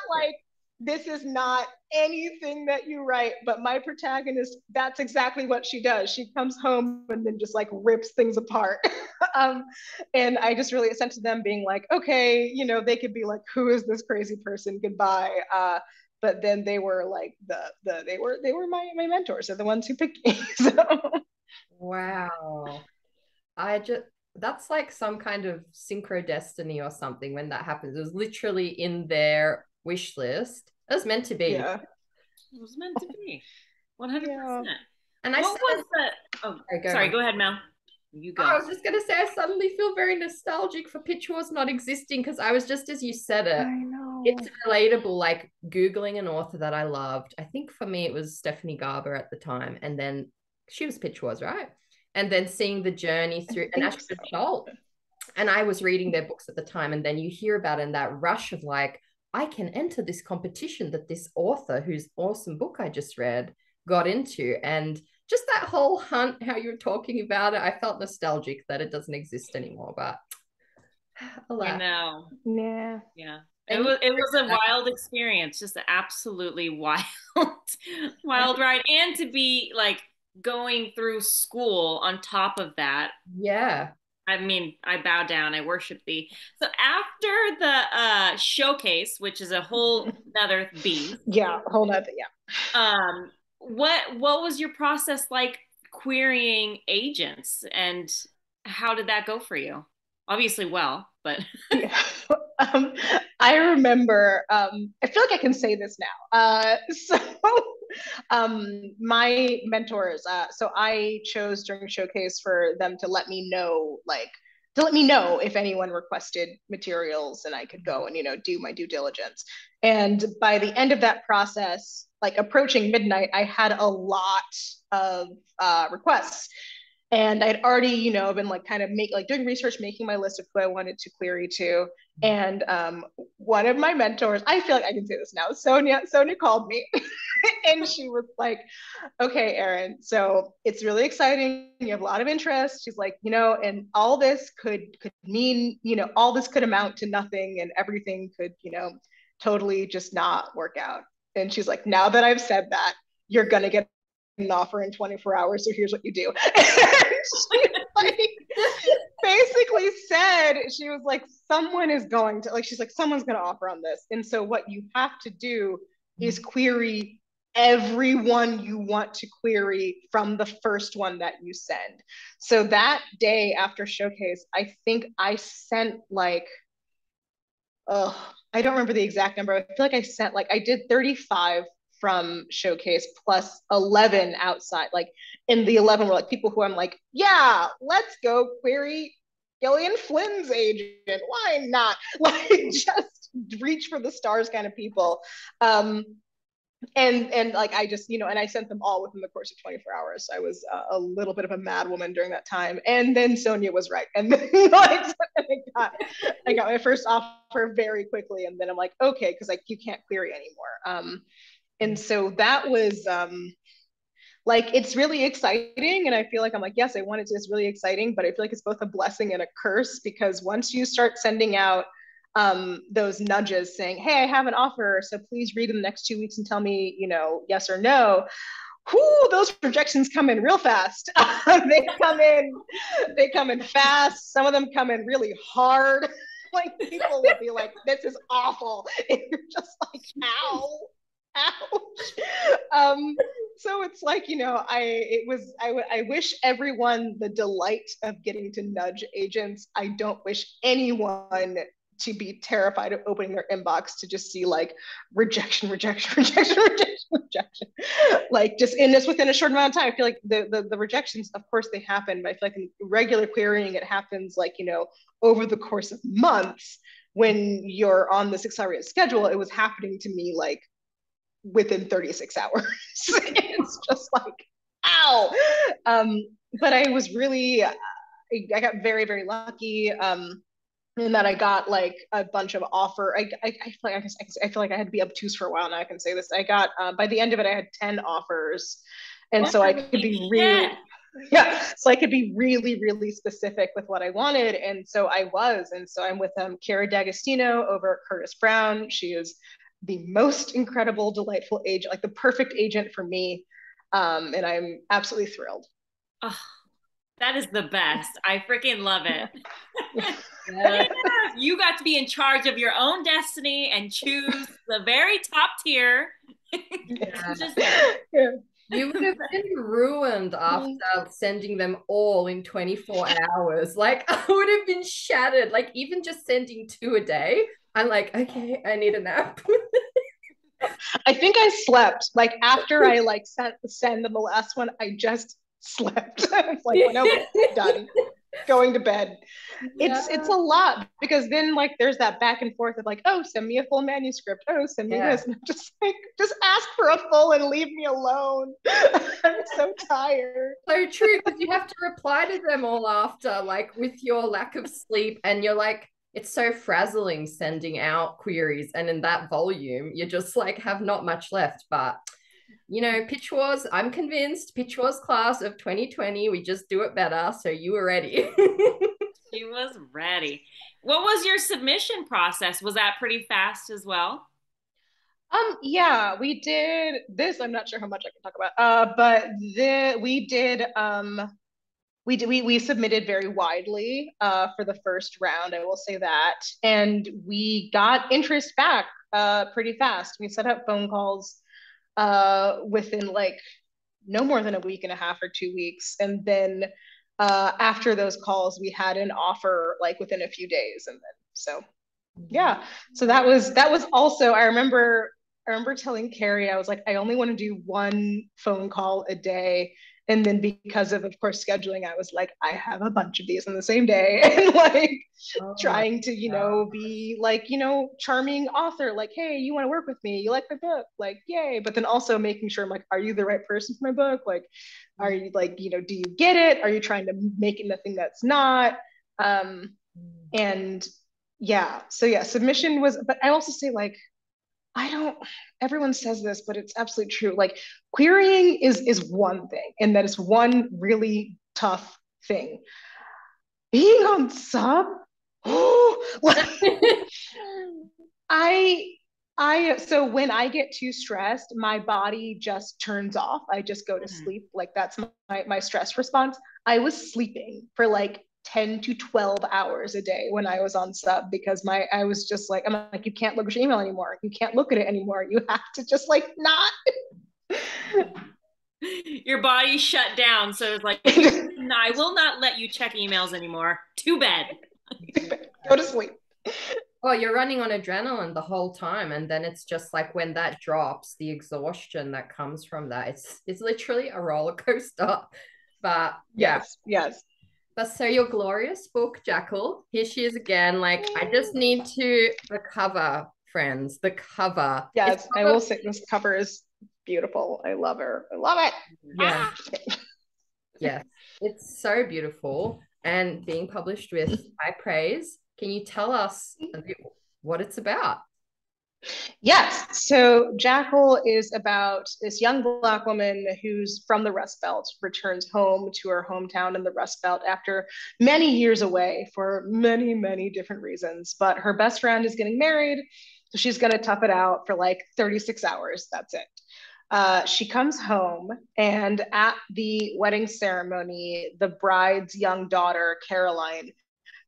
like this is not anything that you write, but my protagonist, that's exactly what she does. She comes home and then just like rips things apart. And I just really sent to them being like, okay, they could be like, who is this crazy person? Goodbye. But then they were like they were my mentors. They're the ones who picked me. So. Wow. That's like some kind of synchro destiny or something when that happens. It was literally in their wish list. It was meant to be. Yeah. It was meant to be. 100%. Yeah. And what was the sorry, go ahead, Mel. You go. I was just gonna say I suddenly feel very nostalgic for Pitch Wars not existing because I was just as you said it. I know. It's relatable, like Googling an author that I loved. I think for me it was Stephanie Garber at the time, and then she was Pitch Wars, right? And then seeing the journey through and Ashton Schultz. And I was reading their books at the time, and then you hear about it in that rush of like, I can enter this competition that this author whose awesome book I just read got into. And just that whole hunt, how you were talking about it, I felt nostalgic that it doesn't exist anymore, but I know. Yeah. It was a wild experience, just an absolutely wild ride. And to be like going through school on top of that. Yeah. I mean, I bow down, I worship thee. So after the showcase, which is a whole nother beast. Yeah, a whole nother, yeah. What was your process like querying agents, and how did that go for you? Obviously well, but yeah. I remember, I feel like I can say this now. My mentors, so I chose during showcase for them to let me know, if anyone requested materials and I could go and, do my due diligence. And by the end of that process, like approaching midnight, I had a lot of requests. And I'd already, been like kind of doing research, making my list of who I wanted to query to. And one of my mentors, I feel like I can say this now, Sonia called me and she was like, okay, Erin, so it's really exciting. You have a lot of interest. She's like, and all this could mean, all this could amount to nothing and everything could, totally just not work out. And she's like, now that I've said that, you're going to get an offer in 24 hours, so here's what you do. And she like basically said, she was like, someone's going to offer on this. And so what you have to do is query everyone you want to query from the first one that you send. So that day after showcase, I think I sent like, I don't remember the exact number. I feel like I sent I did 35 from showcase plus 11 outside. Like, in the 11 were like people who I'm like, yeah, let's go query Gillian Flynn's agent. Why not? Like, just reach for the stars kind of people. And like, I just, and I sent them all within the course of 24 hours. So I was a little bit of a mad woman during that time. And then Sonia was right. And then I got my first offer very quickly. And then I'm like, okay, because like you can't query anymore. And so that was like, it's really exciting. And I feel like I'm like, yes, I want it to, it's really exciting, but I feel like it's both a blessing and a curse, because once you start sending out those nudges saying, hey, I have an offer, so please read in the next 2 weeks and tell me, yes or no. Whoo, those projections come in real fast. They come in fast. Some of them come in really hard. Like, people will be like, this is awful. And you're just like, ow, ouch. So it's like, I wish everyone the delight of getting to nudge agents. I don't wish anyone to be terrified of opening their inbox to just see like rejection, like just in this within a short amount of time. I feel like the rejections, of course they happen, but I feel like in regular querying, it happens like, over the course of months. When you're on this accelerated schedule, it was happening to me like within 36 hours. It's just like, ow. But I was really, I got very, very lucky. And that I got like a bunch of offer. I feel like I had to be obtuse for a while. Now I can say this. I got by the end of it, I had 10 offers, and so I could be really, so I could be really, really specific with what I wanted, and so I was. And so I'm with Kara D'Agostino over at Curtis Brown. She is the most incredible, delightful agent, like the perfect agent for me, and I'm absolutely thrilled. Oh, that is the best. I freaking love it. Yeah. You got to be in charge of your own destiny and choose the very top tier. You would have been ruined after sending them all in 24 hours. Like, I would have been shattered. Like, even just sending 2 a day, I'm like, okay, I need a nap. I think I slept. Like, after I like send them the last one, I just slept. It's like, well, no, done. Going to bed. Yeah. It's a lot, because then like there's that back and forth of like, oh, send me a full manuscript, oh, send me this, and I'm just like, just ask for a full and leave me alone. I'm so tired. So true, because you have to reply to them all after, like, with your lack of sleep, and you're like, it's so frazzling sending out queries, and in that volume you just like have not much left. But Pitch Wars, I'm convinced Pitch Wars class of 2020, we just do it better. So you were ready. She was ready. What was your submission process? Was that pretty fast as well? Yeah, we did this. I'm not sure how much I can talk about. But we submitted very widely for the first round, I will say that. And we got interest back pretty fast. We set up phone calls within like no more than a week and a half or 2 weeks, and then after those calls we had an offer like within a few days. And then so that was also, I remember telling Carrie, I was like, I only want to do 1 phone call a day. And then because of course scheduling, I was like, I have a bunch of these on the same day, and like trying to be like, charming author, like, hey, you want to work with me, you like my book, like, yay. But then also making sure I'm like, are you the right person for my book? Like, are you like, do you get it? Are you trying to make it nothing that's not? And submission was, but I also say like, everyone says this, but it's absolutely true. Like, querying is one thing, and that is one really tough thing. Being on sub, like, So when I get too stressed, my body just turns off. I just go to sleep. Like that's my stress response. I was sleeping for like 10 to 12 hours a day when I was on sub because I was just like, I'm like, you can't look at your email anymore. You can't look at it anymore. You have to just like not. Your body shut down. So it's like, I will not let you check emails anymore. Too bad. Go to sleep. Well, you're running on adrenaline the whole time, and then it's just like when that drops, the exhaustion that comes from that, it's literally a roller coaster. But yeah. Yes. But so your glorious book, Jackal, here she is again. Like, I just need the cover, friends, the cover. Yes, I will say this cover is beautiful. I love her. I love it. Yeah. Yes, it's so beautiful and being published with high praise. Can you tell us a bit what it's about? Yes. So Jackal is about this young Black woman who's from the Rust Belt, returns home to her hometown in the Rust Belt after many years away for many, many different reasons. But her best friend is getting married. So she's going to tough it out for like 36 hours. That's it. She comes home, and at the wedding ceremony, the bride's young daughter, Caroline,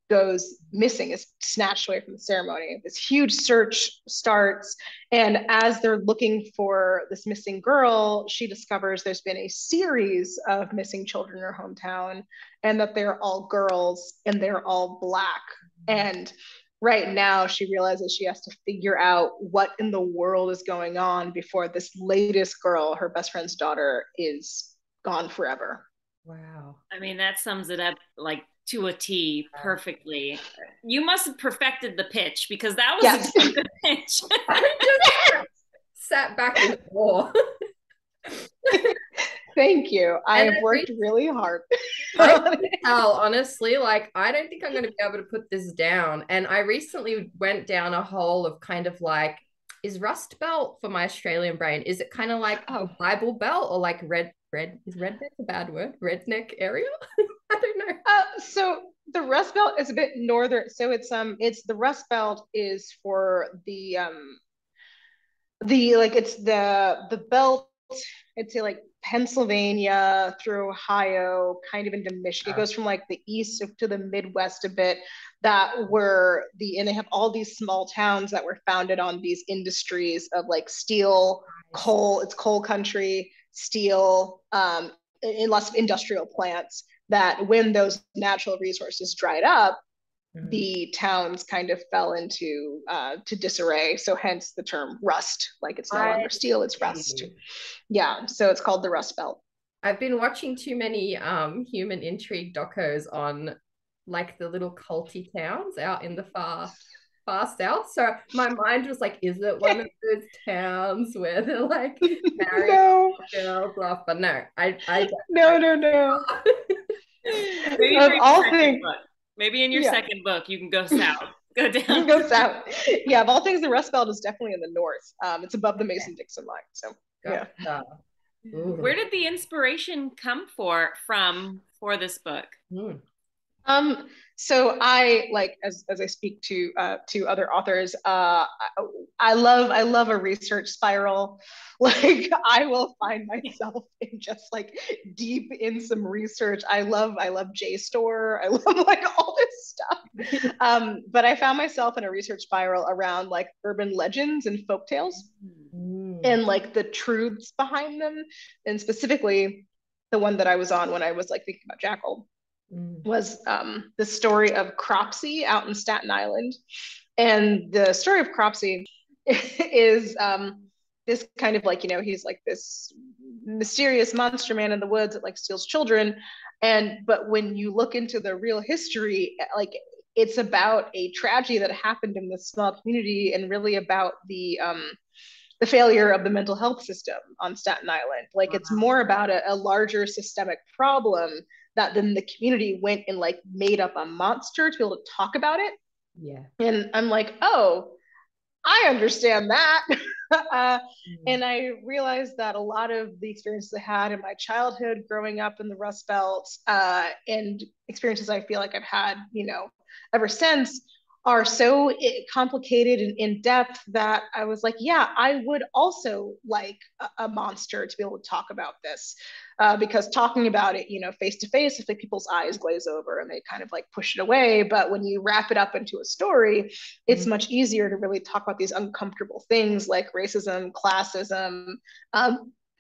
goes missing, is snatched away from the ceremony. This huge search starts. And as they're looking for this missing girl, she discovers there's been a series of missing children in her hometown and that they're all girls and they're all Black. And right now she realizes she has to figure out what in the world is going on before this latest girl, her best friend's daughter, is gone forever. Wow. I mean, that sums it up like to a T perfectly. You must have perfected the pitch because that was a good pitch. I just sat back in awe. Thank you. I have worked really hard. I can tell, honestly, like, I don't think I'm going to be able to put this down. And I recently went down a hole of kind of like, is Rust Belt, for my Australian brain, is it kind of like a Bible Belt or like is redneck a bad word? Redneck area? I don't know. So the Rust Belt is a bit northern. So it's the Rust Belt is for it's the belt. It's like Pennsylvania through Ohio, kind of into Michigan. It goes from like the east to the Midwest a bit. And they have all these small towns that were founded on these industries of like steel, coal. It's coal country, steel, and lots of industrial plants. That when those natural resources dried up, the towns kind of fell into to disarray. So hence the term rust, like it's no longer steel, it's rust. Yeah, so it's called the Rust Belt. I've been watching too many human intrigue docos on like the little culty towns out in the far south. So my mind was like, is it one of those towns where they're like married girls off? But no, I no. Maybe in your second book, you can go south. Go down. You can go south. Yeah, of all things, the Rust Belt is definitely in the north. It's above the Mason-Dixon line. So yeah. Where did the inspiration come from for this book? So I like as I speak to other authors, I love a research spiral. Like I will find myself in just like deep in some research. I love JSTOR. I love like all this stuff. But I found myself in a research spiral around like urban legends and folktales and like the truths behind them. And specifically the one that I was on when I was like thinking about Jackal was the story of Cropsey out in Staten Island. And the story of Cropsey is this kind of like, he's like this mysterious monster man in the woods that like steals children. But when you look into the real history, like it's about a tragedy that happened in this small community and really about the failure of the mental health system on Staten Island. Like it's more about a larger systemic problem that then the community went and like made up a monster to be able to talk about it. Yeah. And I'm like, oh, I understand that. And I realized that a lot of the experiences I had in my childhood growing up in the Rust Belt and experiences I feel like I've had, ever since are so complicated and in depth that I was like, yeah, I would also like a monster to be able to talk about this. Because talking about it, face to face, if like people's eyes glaze over and they kind of like push it away. But when you wrap it up into a story, it's much easier to really talk about these uncomfortable things like racism, classism,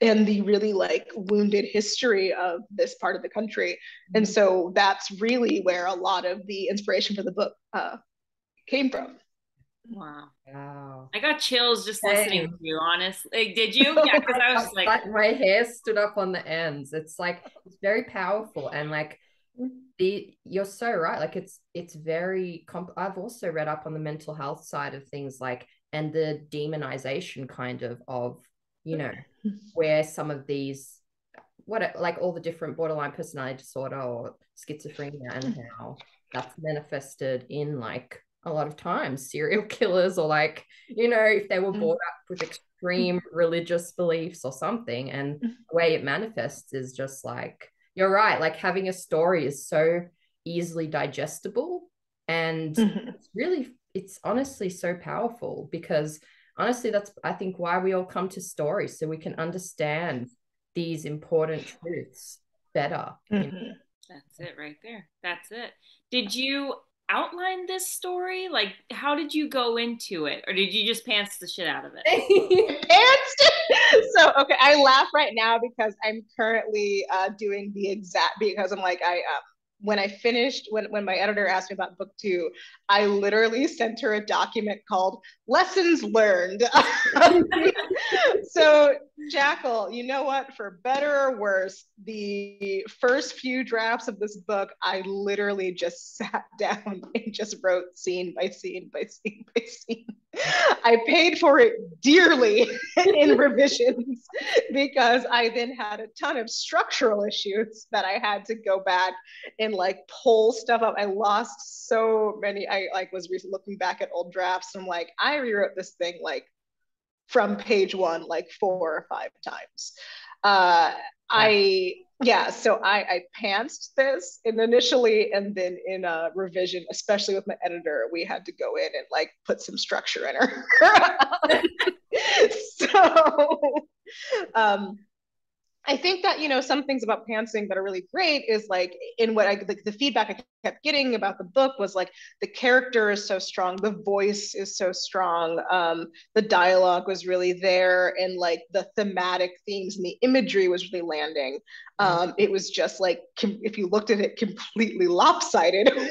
and the really like wounded history of this part of the country. And so that's really where a lot of the inspiration for the book came from. Wow. I got chills just listening to you, honestly. Did you? Yeah, because I was like my hair stood up on the ends. It's like, it's very powerful. And like you're so right. Like it's very I've also read up on the mental health side of things, like, and the demonization kind of where some of these, like all the different borderline personality disorder or schizophrenia, and how that's manifested in like a lot of times serial killers, or like, if they were brought up with extreme religious beliefs or something, and the way it manifests is just like, you're right, like having a story is so easily digestible, and it's honestly so powerful, because honestly that's, I think, why we all come to stories, so we can understand these important truths better. That's it right there. That's it. Did you outline this story? Like, how did you go into it, or did you just pants the shit out of it? So okay, I laugh right now because I'm currently doing the exact, because I'm like, when I finished, when my editor asked me about book 2, I literally sent her a document called Lessons Learned. So Jackal, you know what? For better or worse, the first few drafts of this book, I literally just sat down and just wrote scene by scene by scene by scene. I paid for it dearly in revisions, because I then had a ton of structural issues that I had to go back and like pull stuff up. I lost so many. I like was recently looking back at old drafts, and I'm like, I rewrote this thing like from page 1 like 4 or 5 times. So I pantsed this initially, and then in a revision, especially with my editor, we had to go in and like put some structure in her. So I think that, some things about pantsing that are really great is like, in what the feedback I kept getting about the book was like, the character is so strong, the voice is so strong, the dialogue was really there, and like the thematic themes and the imagery was really landing. It was just like, if you looked at it, completely lopsided when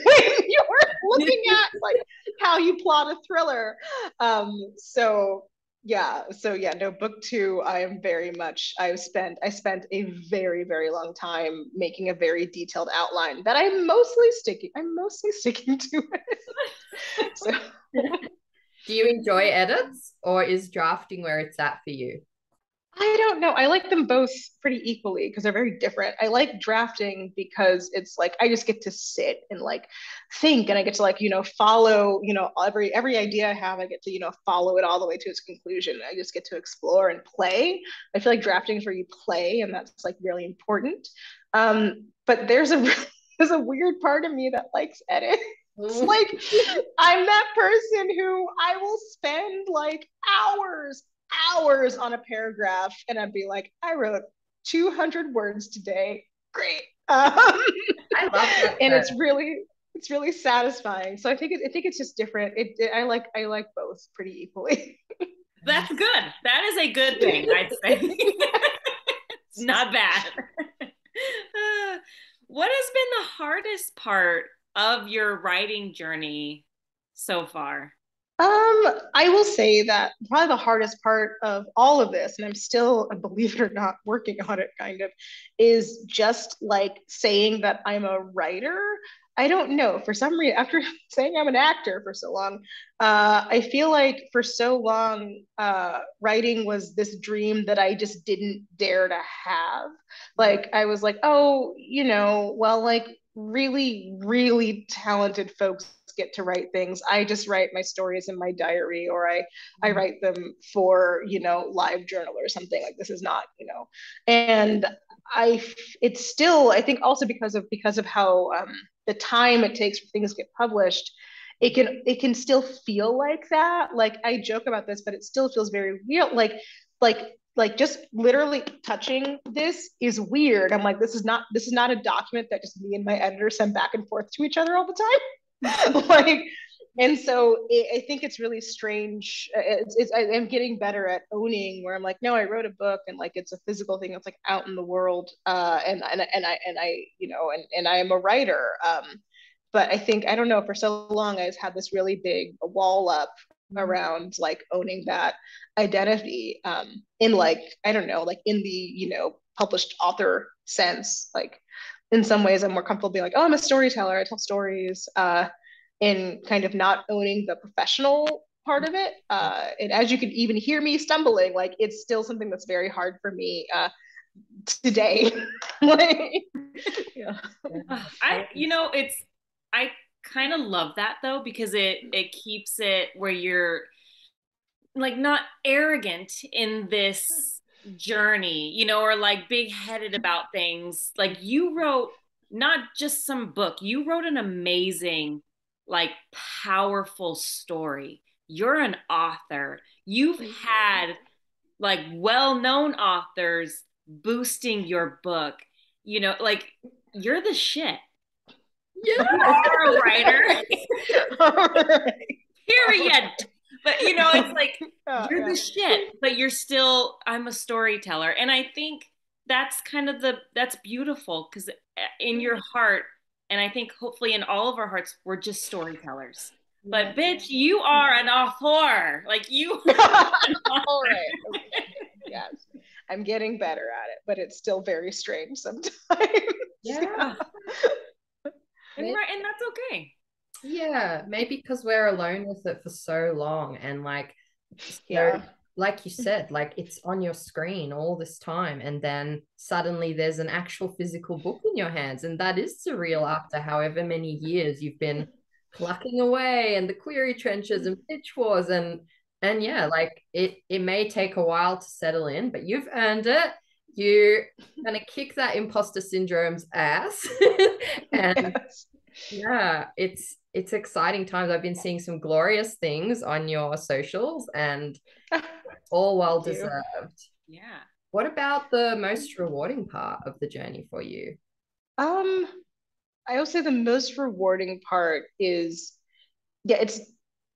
you were looking at like how you plot a thriller. Book 2, I spent a very, very long time making a very detailed outline that I'm mostly sticking to it. So do you enjoy edits, or is drafting where it's at for you? I don't know. I like them both pretty equally because they're very different. I like drafting because it's like I just get to sit and like think, and I get to like, follow, every idea I have, I get to, follow it all the way to its conclusion. I just get to explore and play. I feel like drafting is where you play, and that's like really important. But there's a weird part of me that likes edit. It's like I'm that person who I will spend like hours on a paragraph, and I'd be like, I wrote 200 words today. Great. I love that. And it's really satisfying. So I think it's just different. I like both pretty equally. That's good. That is a good thing, I'd say. It's not bad. What has been the hardest part of your writing journey so far? I will say that probably the hardest part of all of this, and I'm still, believe it or not, working on it kind of, is just like saying that I'm a writer. I don't know, for some reason, after saying I'm an actor for so long, I feel like for so long, writing was this dream that I just didn't dare to have. Like, I was like, oh, like really, really talented folks get to write things. I just write my stories in my diary, or I write them for, live journal or something. Like, this is not, and it's still, I think also because of how the time it takes for things to get published, it can still feel like that. Like I joke about this, but it still feels very real. Like just literally touching this is weird. I'm like, this is not a document that just me and my editor send back and forth to each other all the time. Like, and so I think it's really strange. I'm getting better at owning where I'm like, no, I wrote a book and like it's a physical thing that's like out in the world, and I and I am a writer. But I think, I don't know, for so long I've had this really big wall up around like owning that identity, in like, I don't know, like in the published author sense. Like in some ways I'm more comfortable being like, oh, I'm a storyteller, I tell stories, in kind of not owning the professional part of it. And as you can even hear me stumbling, like it's still something that's very hard for me today. Like, yeah. I kind of love that though, because it keeps it where you're like not arrogant in this journey, or like big headed about things. Like you wrote not just some book, you wrote an amazing, like powerful story. You're an author. You've had like well-known authors boosting your book, like you're the shit. Yeah. You're a writer. Period. But it's like you're the shit, but you're still, I'm a storyteller. And I think that's kind of that's beautiful, because in your heart, and I think hopefully in all of our hearts, we're just storytellers. But bitch, you are an author. Like you are an author. All right. Yes. I'm getting better at it, but it's still very strange sometimes. Yeah. And that's okay. Yeah, maybe because we're alone with it for so long, and like, Yeah, like you said, like it's on your screen all this time, and then suddenly there's an actual physical book in your hands, and that is surreal after however many years you've been plucking away and the query trenches and pitch wars, and yeah, like it may take a while to settle in, but you've earned it. You're gonna kick that imposter syndrome's ass. And yes. yeah, it's exciting times. I've been seeing some glorious things on your socials, and all well deserved. Yeah. What about the most rewarding part of the journey for you? I would say the most rewarding part is, yeah, it's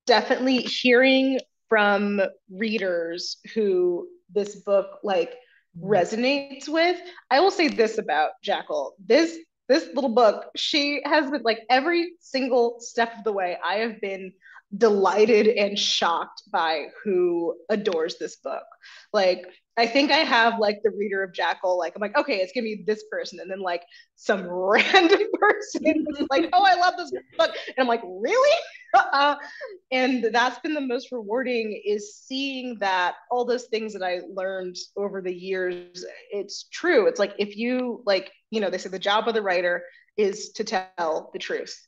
definitely hearing from readers who this book like resonates with. I will say this about Jackal. This little book, she has been like every single step of the way, I have been delighted and shocked by who adores this book. Like, I think I have like the reader of Jackal, like I'm like, okay, it's gonna be this person, and then like some random person is like, oh, I love this book, and I'm like, really? And that's been the most rewarding, is seeing that all those things that I learned over the years, it's true. It's like, if you like, they say the job of the writer is to tell the truth.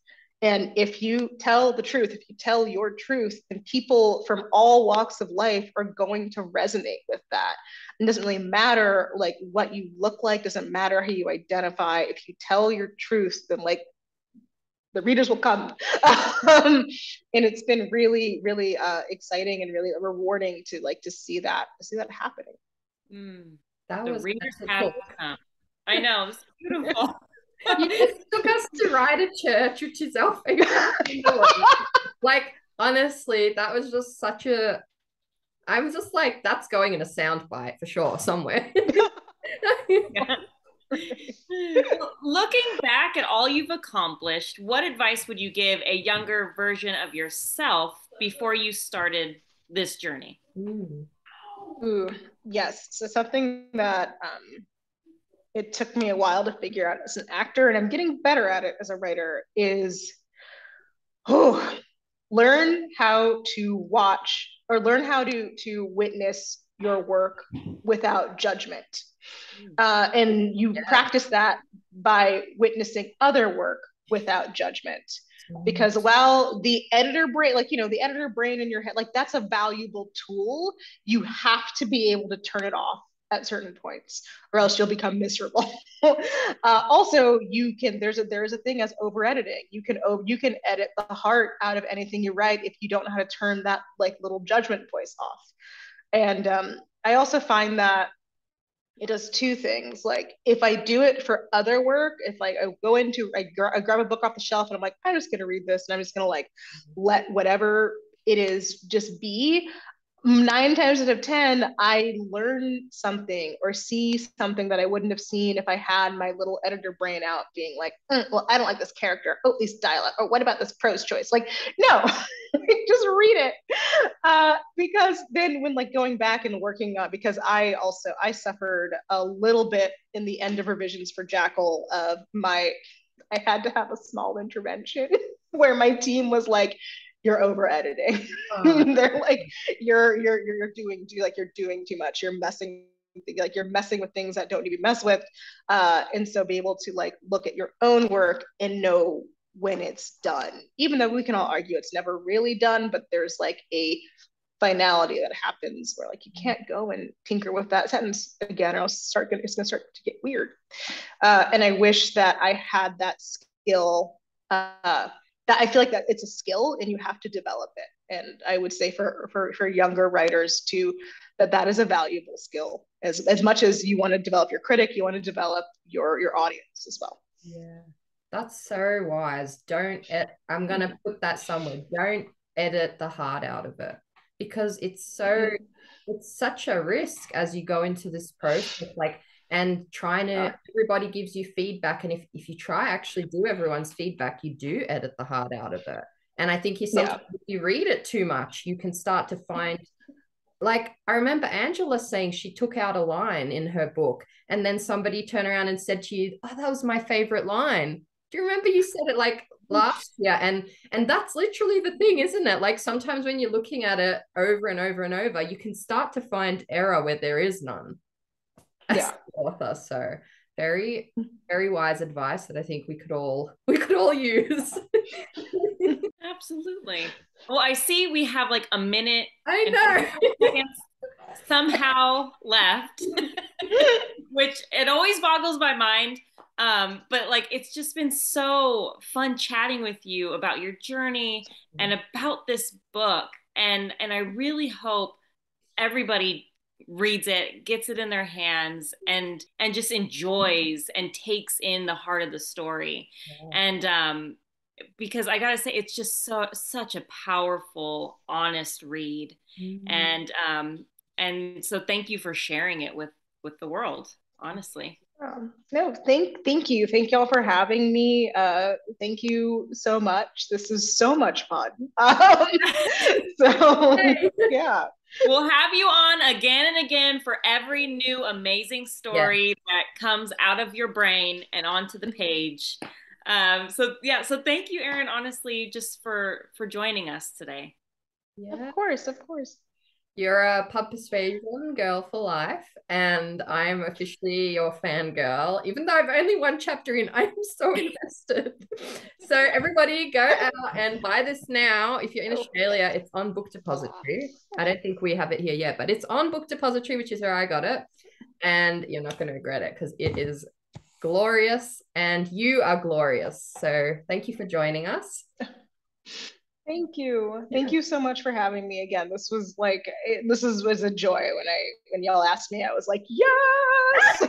And if you tell the truth, if you tell your truth, then people from all walks of life are going to resonate with that. It doesn't really matter like what you look like, doesn't matter how you identify. If you tell your truth, then like the readers will come. And it's been really, really exciting and really rewarding to see that happening. That The was readers magical. have come. I know, it's beautiful. You just took us to write a church, which is our favorite thing to do. Like, honestly, that was just such a. I was just like, that's going in a soundbite for sure somewhere. Yeah. Well, looking back at all you've accomplished, what advice would you give a younger version of yourself before you started this journey? Ooh, yes. So something that it took me a while to figure out as an actor, and I'm getting better at it as a writer, is learn how to watch, or learn how to witness your work without judgment. And you practice that by witnessing other work without judgment. Because while the editor brain, the editor brain in your head, like that's a valuable tool, you have to be able to turn it off at certain points, or else you'll become miserable. Also, there is a thing as over editing. You can edit the heart out of anything you write if you don't know how to turn that like little judgment voice off. And I also find that it does two things. Like if I do it for other work, if like I grab a book off the shelf and I'm like, I'm just going to read this and I'm just going to like let whatever it is just be. 9 times out of 10, I learn something or see something that I wouldn't have seen if I had my little editor brain out being like, well, I don't like this character. Oh, these dialogue. Or what about this prose choice? Like, no, just read it. Because then when like going back and working on, because I suffered a little bit in the end of revisions for Jackal of I had to have a small intervention where my team was like, you're over editing. They're like, you're doing too much. You're messing with things that don't need to be messed with. And so be able to like look at your own work and know when it's done, even though we can all argue it's never really done, but there's like a finality that happens where like you can't go and tinker with that sentence again, or else it's gonna start to get weird. And I wish that I had that skill. That I feel like that it's a skill and you have to develop it. And I would say for younger writers too, that is a valuable skill. As much as you want to develop your critic, you want to develop your audience as well. Yeah, that's so wise. I'm going to put that somewhere. Don't edit the heart out of it, because it's such a risk as you go into this process. Like, and everybody gives you feedback, and if you try actually do everyone's feedback, you do edit the heart out of it. And I think if you read it too much, you can start to find, like, I remember Angela saying she took out a line in her book and then somebody turned around and said to you, oh, that was my favorite line. Do you remember you said it like last year? And that's literally the thing, isn't it? Like sometimes when you're looking at it over and over and over, you can start to find error where there is none. Yeah. Author. So very, very wise advice that I think we could all use. Absolutely. Well, I see we have like a minute. I know. Somehow left, which it always boggles my mind. But like it's just been so fun chatting with you about your journey and about this book. And I really hope everybody reads it, gets it in their hands, and just enjoys and takes in the heart of the story. And because I gotta say, it's just such a powerful, honest read. And so thank you for sharing it with the world, honestly. No, thank you. Thank y'all for having me. Thank you so much. This is so much fun. So yeah. We'll have you on again and again for every new amazing story that comes out of your brain and onto the page. So thank you, Erin, honestly, just for joining us today. Yeah. Of course. You're a Pub Persuasion girl for life, and I'm officially your fangirl. Even though I've only one chapter in, I'm so invested. So everybody go out and buy this now. If you're in Australia, it's on Book Depository. I don't think we have it here yet, but it's on Book Depository, which is where I got it. And you're not going to regret it because it is glorious, and you are glorious. So thank you for joining us. Thank you. Thank you so much for having me again. This was a joy when y'all asked me. I was like, yes.